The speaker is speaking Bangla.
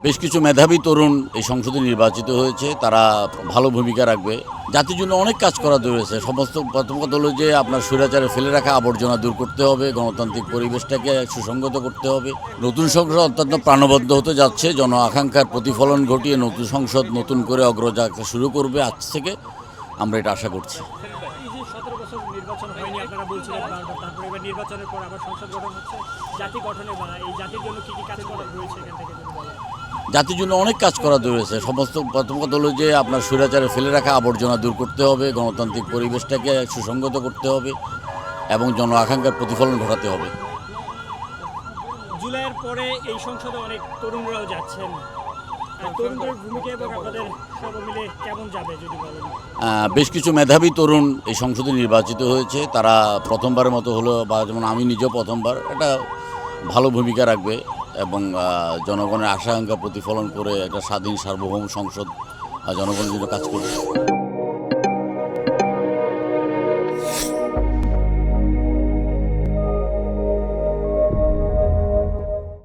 বেশ কিছু মেধাবী তরুণ এই সংসদে নির্বাচিত হয়েছে, তারা ভালো ভূমিকা রাখবে। জাতির জন্য অনেক কাজ করা রয়েছে। প্রথম কথা হলো যে আপনার স্বৈরাচারে ফেলে রাখা আবর্জনা দূর করতে হবে, গণতান্ত্রিক পরিবেশটাকে সুসংগত করতে হবে। নতুন সংসদ অত্যন্ত প্রাণবদ্ধ হতে যাচ্ছে, জন আকাঙ্ক্ষার প্রতিফলন ঘটিয়ে নতুন সংসদ নতুন করে অগ্রযাত্রা শুরু করবে। আজ থেকে আমরা এটা আশা করছি। এই যে 17 বছর নির্বাচন হয়নি আপনারা বলছিলেন বারবার, তারপরে এবার নির্বাচনের পর আবার সংসদ গঠন হচ্ছে, জাতি গঠনে বা এই জাতির জন্য কি কাজ করা রয়েছে এখান থেকে যদি বলেন? জাতির জন্য অনেক কাজ করা রয়েছে। প্রথম কথা হলো যে আপনার স্বৈরাচারে ফেলে রাখা আবর্জনা দূর করতে হবে, গণতান্ত্রিক পরিবেশটাকে সুসংগত করতে হবে এবং জন আকাঙ্ক্ষার প্রতিফলন ঘটাতে হবে। জুলাইয়ের পরে এই সংসদে অনেক তরুণরাও যাচ্ছেন, তরুণদের ভূমিকা এবং আপনাদের সব মিলে কেমন যাবে যদি বলেন? বেশ কিছু মেধাবী তরুণ এই সংসদে নির্বাচিত হয়েছে, তারা প্রথমবারের মতো হলো, বা যেমন আমি নিজেও প্রথমবার, এটা ভালো ভূমিকা রাখবে এবং জনগণের আশা আকাঙ্ক্ষা প্রতিফলন করে একটা স্বাধীন সার্বভৌম সংসদ জনগণের জন্য কাজ করবে।